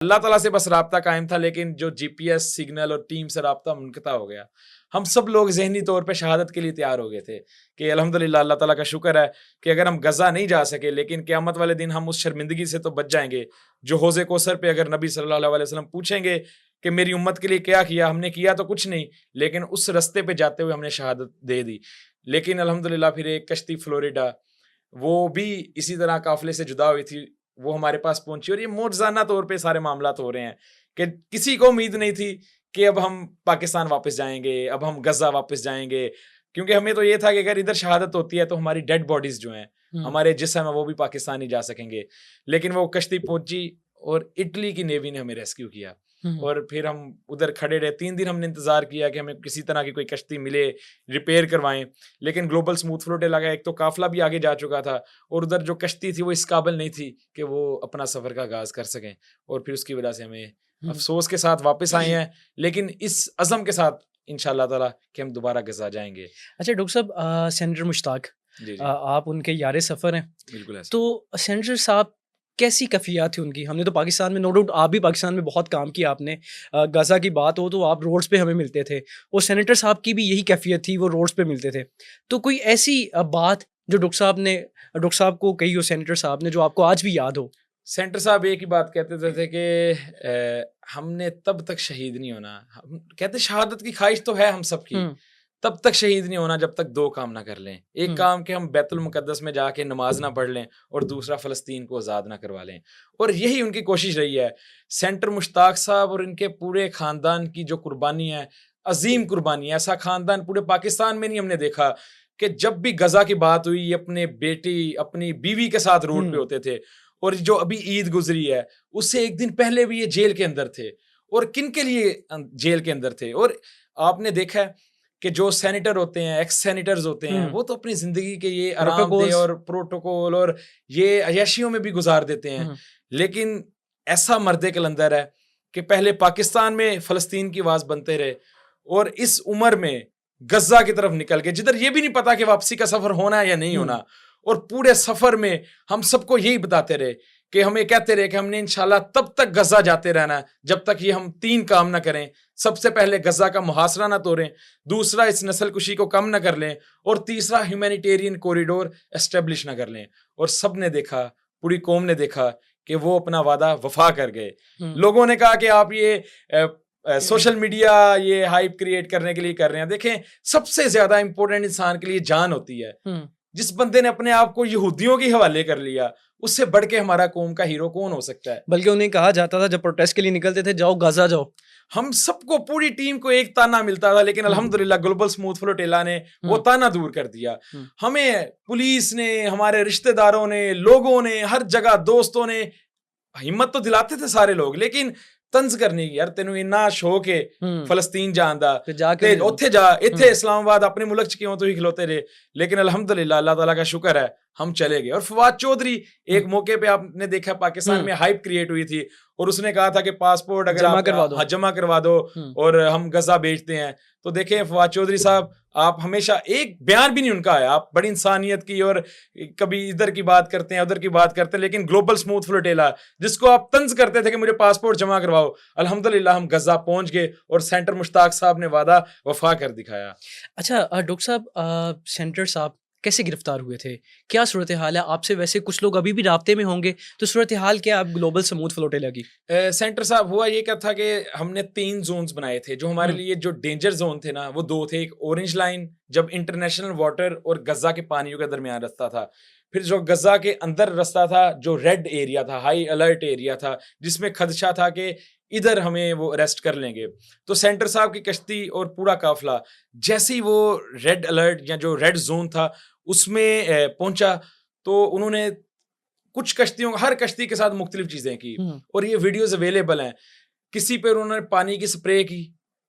اللہ تعالیٰ سے بس رابطہ قائم تھا، لیکن جو جی پی ایس سگنل اور ٹیم سے رابطہ منقطع ہو گیا. ہم سب لوگ ذہنی طور پہ شہادت کے لیے تیار ہو گئے تھے کہ الحمدللہ اللہ تعالیٰ کا شکر ہے کہ اگر ہم غزہ نہیں جا سکے لیکن قیامت والے دن ہم اس شرمندگی سے تو بچ جائیں گے. جو حوض کوثر پہ اگر نبی صلی اللہ علیہ وسلم پوچھیں گے کہ میری امت کے لیے کیا کیا، ہم نے کیا تو کچھ نہیں، لیکن اس رستے پہ جاتے ہوئے ہم نے شہادت دے دی. لیکن الحمدللہ پھر ایک کشتی فلوریڈا وہ بھی اسی طرح قافلے سے جدا ہوئی تھی، وہ ہمارے پاس پہنچی. اور یہ معجزانہ طور پہ سارے معاملات ہو رہے ہیں کہ کسی کو امید نہیں تھی کہ اب ہم پاکستان واپس جائیں گے، اب ہم غزہ واپس جائیں گے، کیونکہ ہمیں تو یہ تھا کہ اگر ادھر شہادت ہوتی ہے تو ہماری ڈیڈ باڈیز جو ہیں، ہمارے جسم ہیں، وہ بھی پاکستان نہیں جا سکیں گے. لیکن وہ کشتی پہنچی اور اٹلی کی نیوی نے ہمیں ریسکیو کیا، اور پھر ہم ادھر کھڑے رہے. 3 دن ہم نے انتظار کیا کہ ہمیں کسی طرح کی کوئی کشتی ملے، ریپیئر کروائیں. لیکن گلوبل سموتھ فلوٹیلا کا ایک تو قافلہ بھی آگے جا چکا تھا، اور ادھر جو کشتی تھی وہ اس قابل نہیں تھی کہ وہ اپنا سفر کا آغاز کر سکیں. اور پھر اس کی وجہ سے ہمیں افسوس کے ساتھ واپس آئے ہیں، لیکن اس عزم کے ساتھ انشاءاللہ تعالیٰ کہ ہم دوبارہ غزہ جائیں گے. اچھا ڈاکٹر صاحب، سینیٹر مشتاق، آپ ان کے یار سفر ہیں. بالکل ایسا. تو سینیٹر صاحب کیسی کیفیات تھی ان کی؟ ہم نے تو پاکستان میں نو ڈاؤٹ آپ بھی پاکستان میں بہت کام کیا آپ نے. غزہ کی بات ہو تو آپ روڈز پہ ہمیں ملتے تھے، اور سینیٹر صاحب کی بھی یہی کیفیت تھی، وہ روڈز پہ ملتے تھے. تو کوئی ایسی بات جو ڈاکٹر صاحب کو کہی ہو سینیٹر صاحب نے جو آپ کو آج بھی یاد ہو؟ سینٹر صاحب ایک ہی بات کہتے تھے کہ ہم نے تب تک شہید نہیں ہونا. ہم کہتے شہادت کی خواہش تو ہے ہم سب کی، تب تک شہید نہیں ہونا جب تک 2 کام نہ کر لیں. ایک کام کہ ہم بیت المقدس میں جا کے نماز نہ پڑھ لیں، اور دوسرا فلسطین کو آزاد نہ کروا لیں. اور یہی ان کی کوشش رہی ہے. سینٹر مشتاق صاحب اور ان کے پورے خاندان کی جو قربانی ہے، عظیم قربانی ہے. ایسا خاندان پورے پاکستان میں نہیں ہم نے دیکھا کہ جب بھی غزہ کی بات ہوئی اپنے بیٹی اپنی بیوی کے ساتھ روڈ پہ ہوتے تھے. اور جو ابھی عید گزری ہے اس سے ایک دن پہلے بھی یہ جیل کے اندر تھے. اور کن کے لیے جیل کے اندر تھے؟ اور آپ نے دیکھا ہے کہ جو سینیٹر ہوتے ہیں، ایکس سینیٹرز ہوتے ہیں، وہ تو اپنی زندگی کے یہ آرام دہ اور پروٹوکول اور یہ عیاشیوں میں بھی گزار دیتے ہیں. لیکن ایسا مرد کلندر ہے کہ پہلے پاکستان میں فلسطین کی آواز بنتے رہے، اور اس عمر میں غزہ کی طرف نکل کے جدھر یہ بھی نہیں پتا کہ واپسی کا سفر ہونا ہے یا نہیں ہونا. اور پورے سفر میں ہم سب کو یہی بتاتے رہے کہ ہمیں کہتے رہے کہ ہم نے انشاءاللہ تب تک غزہ جاتے رہنا ہے جب تک یہ ہم 3 کام نہ کریں. سب سے پہلے غزہ کا محاصرہ نہ توڑیں، دوسرا اس نسل کشی کو کم نہ کر لیں، اور تیسرا ہیومینیٹیرین کوریڈور اسٹیبلش نہ کر لیں. اور سب نے دیکھا، پوری قوم نے دیکھا کہ وہ اپنا وعدہ وفا کر گئے. لوگوں نے کہا کہ آپ یہ سوشل میڈیا یہ ہائپ کریٹ کرنے کے لیے کر رہے ہیں. دیکھیں سب سے زیادہ امپورٹنٹ انسان کے لیے جان ہوتی ہے. جس بندے نے اپنے آپ کو یہودیوں کے حوالے کر لیا، اس سے بڑھ کے ہمارا قوم کا ہیرو کون ہو سکتا ہے؟ بلکہ انہیں کہا جاتا تھا جب پروٹیسٹ کے لیے نکلتے تھے، جاؤ غزہ جاؤ. ہم سب کو پوری ٹیم کو ایک تانا ملتا تھا، لیکن الحمدللہ گلوبل سموتھ فلوٹیلا نے وہ تانا دور کر دیا. ہمیں پولیس نے، ہمارے رشتہ داروں نے، لوگوں نے، ہر جگہ دوستوں نے ہمت تو دلاتے تھے سارے لوگ، لیکن طنز کرنے کی، یار تینوں اتنا شوق ہے فلسطین جان دا تے اوتھے جا، ایتھے اسلام آباد اپنے ملک چ کیوں تو ہی کھلوتے رہے. لیکن الحمدللہ اللہ تعالیٰ کا شکر ہے ہم چلے گئے. اور فواد چودھری ایک موقع پہ آپ نے دیکھا پاکستان میں ہائپ کریٹ ہوئی تھی، اور اس نے کہا تھا کہ پاسپورٹ اگر آپ جمع کروا دو اور ہم غزہ بھیجتے ہیں. تو دیکھیں فواد چودھری صاحب، آپ ہمیشہ ایک بیان بھی نہیں ان کا ہے، آپ بڑی انسانیت کی، اور کبھی ادھر کی بات کرتے ہیں ادھر کی بات کرتے ہیں. لیکن گلوبل سموتھ فلوٹیلا جس کو آپ طنز کرتے تھے کہ مجھے پاسپورٹ جمع کرواؤ، الحمدللہ ہم غزہ پہنچ گئے، اور سینٹر مشتاق صاحب نے وعدہ وفا کر دکھایا. اچھا ڈاکٹر صاحب، سینٹر صاحب کیسے گرفتار ہوئے تھے؟ کیا صورتحال ہے؟ آپ سے ویسے کچھ لوگ ابھی بھی رابطے میں ہوں گے، تو صورتحال کیا اب گلوبل سموتھ فلوٹیلا کی؟ سینٹر صاحب ہوا یہ کیا تھا کہ ہم نے 3 زونز بنائے تھے جو ہمارے لیے جو ڈینجر زون تھے نا، وہ 2 تھے. ایک اورنج لائن جب انٹرنیشنل واٹر اور غزہ کے پانیوں کے درمیان رستہ تھا، پھر جو غزہ کے اندر رستہ تھا جو ریڈ ایریا تھا، ہائی الرٹ ایریا تھا، جس میں خدشہ تھا کہ ادھر ہمیں وہ اریسٹ کر لیں گے. تو سینٹر صاحب کی کشتی اور پورا قافلہ جیسے ہی وہ ریڈ الرٹ یا جو ریڈ زون تھا اس میں پہنچا، تو انہوں نے کچھ کشتیوں، ہر کشتی کے ساتھ مختلف چیزیں کی، اور یہ ویڈیوز اویلیبل ہیں. کسی پہ انہوں نے پانی کی سپرے کی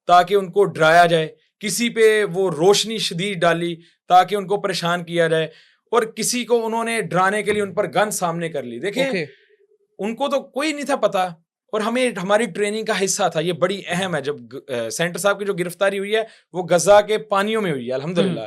تاکہ ان کو ڈرایا جائے، کسی پہ وہ روشنی شدید ڈالی تاکہ ان کو پریشان کیا جائے، اور کسی کو انہوں نے ڈرانے کے لیے ان پر گن سامنے کر لی. دیکھیں ان کو تو کوئی نہیں تھا پتا، اور ہمیں ہماری ٹریننگ کا حصہ تھا. یہ بڑی اہم ہے. جب سینٹر صاحب کی جو گرفتاری ہوئی ہے وہ غزہ کے پانیوں میں ہوئی ہے الحمدللہ،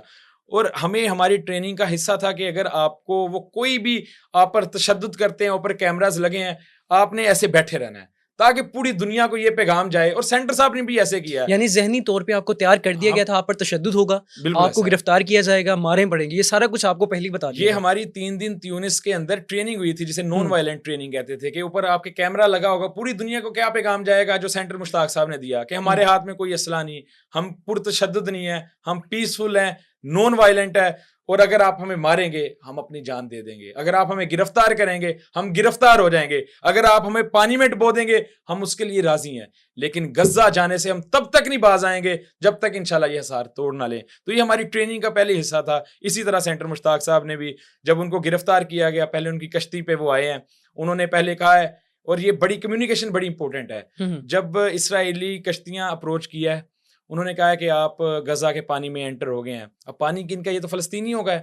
اور ہمیں ہماری ٹریننگ کا حصہ تھا کہ اگر آپ کو وہ کوئی بھی آپ پر تشدد کرتے ہیں، اوپر کیمراز لگے ہیں، آپ نے ایسے بیٹھے رہنا ہے تاکہ پوری دنیا کو یہ پیغام جائے. اور سینٹر صاحب نے بھی ایسے کیا. یعنی ذہنی طور پہ آپ کو تیار کر دیا گیا تھا, آپ پر تشدد ہوگا, آپ کو گرفتار کیا جائے گا, ماریں پڑیں گے, یہ سارا کچھ آپ کو پہلے بتا دیا. یہ ہماری 3 دن تیونس کے اندر ٹریننگ ہوئی تھی, جسے نان وائلنٹ ٹریننگ کہتے تھے, کہ اوپر آپ کے کیمرہ لگا ہوگا, پوری دنیا کو کیا پیغام جائے گا جو سینٹر مشتاق صاحب نے دیا, کہ ہمارے ہاتھ میں کوئی اسلحہ نہیں, ہم پرتشدد نہیں ہیں, ہم پیسفل ہیں, نان وائلنٹ ہے, اور اگر آپ ہمیں ماریں گے ہم اپنی جان دے دیں گے, اگر آپ ہمیں گرفتار کریں گے ہم گرفتار ہو جائیں گے, اگر آپ ہمیں پانی میں ڈبو دیں گے ہم اس کے لیے راضی ہیں, لیکن غزہ جانے سے ہم تب تک نہیں باز آئیں گے جب تک انشاءاللہ یہ حصار توڑ نہ لیں. تو یہ ہماری ٹریننگ کا پہلے حصہ تھا. اسی طرح سینٹر مشتاق صاحب نے بھی جب ان کو گرفتار کیا گیا, پہلے ان کی کشتی پہ وہ آئے ہیں, انہوں نے پہلے کہا ہے, اور یہ بڑی کمیونیکیشن بڑی امپورٹنٹ ہے, جب اسرائیلی کشتیاں اپروچ کیا ہے انہوں نے کہا ہے کہ آپ غزہ کے پانی میں انٹر ہو گئے ہیں, اب پانی کن کا, یہ تو فلسطینی ہو گئے,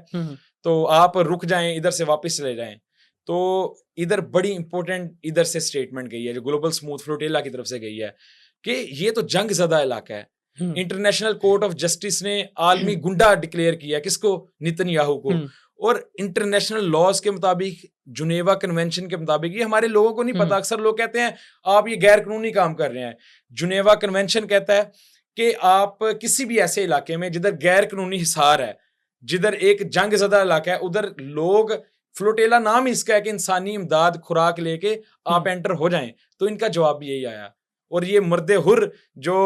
تو آپ رک جائیں, ادھر سے واپس چلے جائیں. تو ادھر بڑی امپورٹنٹ ادھر سے اسٹیٹمنٹ گئی ہے جو گلوبل اسموتھ فلوٹیلا کی طرف سے گئی ہے, کہ یہ تو جنگ زدہ علاقہ ہے. انٹرنیشنل کورٹ آف جسٹس نے عالمی گنڈا ڈکلیئر کیا, کس کو, نتن یاہو کو, اور انٹرنیشنل لاز کے مطابق, جنیوا کنونشن کے مطابق, یہ ہمارے لوگوں کو نہیں پتا, اکثر لوگ کہتے ہیں آپ یہ غیر قانونی کام کر رہے ہیں. جنیوا کنونشن کہتا ہے کہ آپ کسی بھی ایسے علاقے میں جدھر غیر قانونی حصار ہے, جدھر ایک جنگ زدہ علاقہ ہے, ادھر لوگ, فلوٹیلا نام اس کا ہے کہ انسانی امداد خوراک لے کے آپ انٹر ہو جائیں. تو ان کا جواب بھی یہی آیا, اور یہ مرد حر جو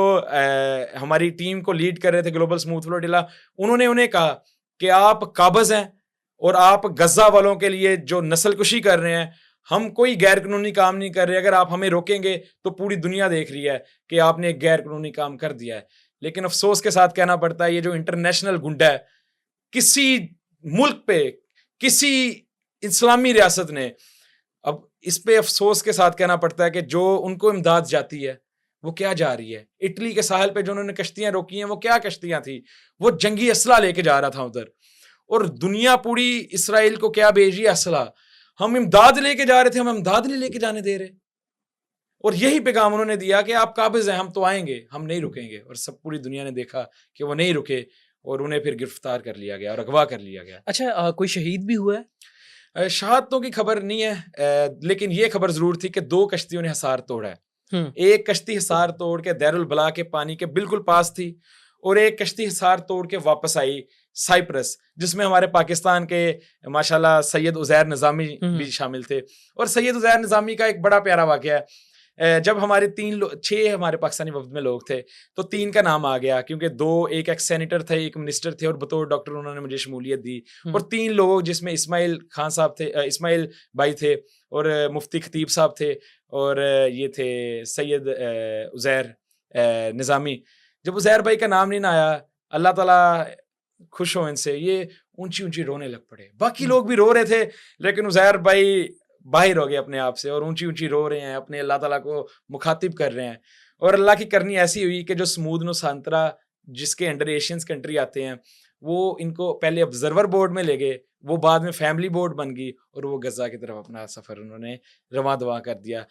ہماری ٹیم کو لیڈ کر رہے تھے گلوبل اسموتھ فلوٹیلا, انہوں نے انہیں کہا کہ آپ قابض ہیں اور آپ غزہ والوں کے لیے جو نسل کشی کر رہے ہیں, ہم کوئی غیر قانونی کام نہیں کر رہے, اگر آپ ہمیں روکیں گے تو پوری دنیا دیکھ رہی ہے کہ آپ نے ایک غیر قانونی کام کر دیا ہے. لیکن افسوس کے ساتھ کہنا پڑتا ہے, یہ جو انٹرنیشنل گنڈا ہے, کسی ملک پہ, کسی اسلامی ریاست نے, اب اس پہ افسوس کے ساتھ کہنا پڑتا ہے کہ جو ان کو امداد جاتی ہے وہ کیا جا رہی ہے. اٹلی کے ساحل پہ جو انہوں نے کشتیاں روکی ہیں وہ کیا کشتیاں تھیں, وہ جنگی اسلحہ لے کے جا رہا تھا ادھر, اور دنیا پوری اسرائیل کو کیا بھیج رہی ہے, اسلحہ. ہم امداد لے کے جا رہے تھے, ہم امداد نہیں لے کے جانے دے رہے, اور یہی پیغام انہوں نے دیا کہ آپ قابض ہیں, ہم تو آئیں گے, ہم نہیں رکیں گے. اور سب پوری دنیا نے دیکھا کہ وہ نہیں رکے, اور انہیں پھر گرفتار کر لیا گیا اور اغوا کر لیا گیا. اچھا, کوئی شہید بھی ہوا ہے؟ شہادتوں کی خبر نہیں ہے, لیکن یہ خبر ضرور تھی کہ 2 کشتیوں نے حصار توڑا ہے. ایک کشتی حصار توڑ کے دیر البلا کے پانی کے بالکل پاس تھی, اور ایک کشتی حصار توڑ کے واپس آئی سائپرس, جس میں ہمارے پاکستان کے ماشاءاللہ سید عزیر نظامی بھی شامل تھے. اور سید عزیر نظامی کا ایک بڑا پیارا واقعہ ہے, جب ہمارے 6 ہمارے پاکستانی وفد میں لوگ تھے, تو 3 کا نام آ گیا, کیونکہ 2 ایک ایکس سینیٹر تھے, ایک منسٹر تھے, اور بطور ڈاکٹر انہوں نے مجھے شمولیت دی. اور 3 لوگ جس میں اسماعیل خان صاحب تھے, اسماعیل بھائی تھے, اور مفتی خطیب صاحب تھے, اور یہ تھے سید عزیر نظامی. جب عزیر بھائی کا نام نہیں نہ آیا, اللہ تعالیٰ خوش ہو ان سے, یہ اونچی اونچی رونے لگ پڑے. باقی لوگ بھی رو رہے تھے, لیکن عزیر بھائی باہر ہو گئے اپنے آپ سے, اور اونچی اونچی رو رہے ہیں, اپنے اللہ تعالیٰ کو مخاطب کر رہے ہیں. اور اللہ کی کرنی ایسی ہوئی کہ جو سمود نسانترا جس کے انڈر ایشینز کنٹری آتے ہیں, وہ ان کو پہلے آبزرور بورڈ میں لے گئے, وہ بعد میں فیملی بورڈ بن گئی, اور وہ غزہ کی طرف اپنا سفر انہوں نے رواں دواں کر دیا.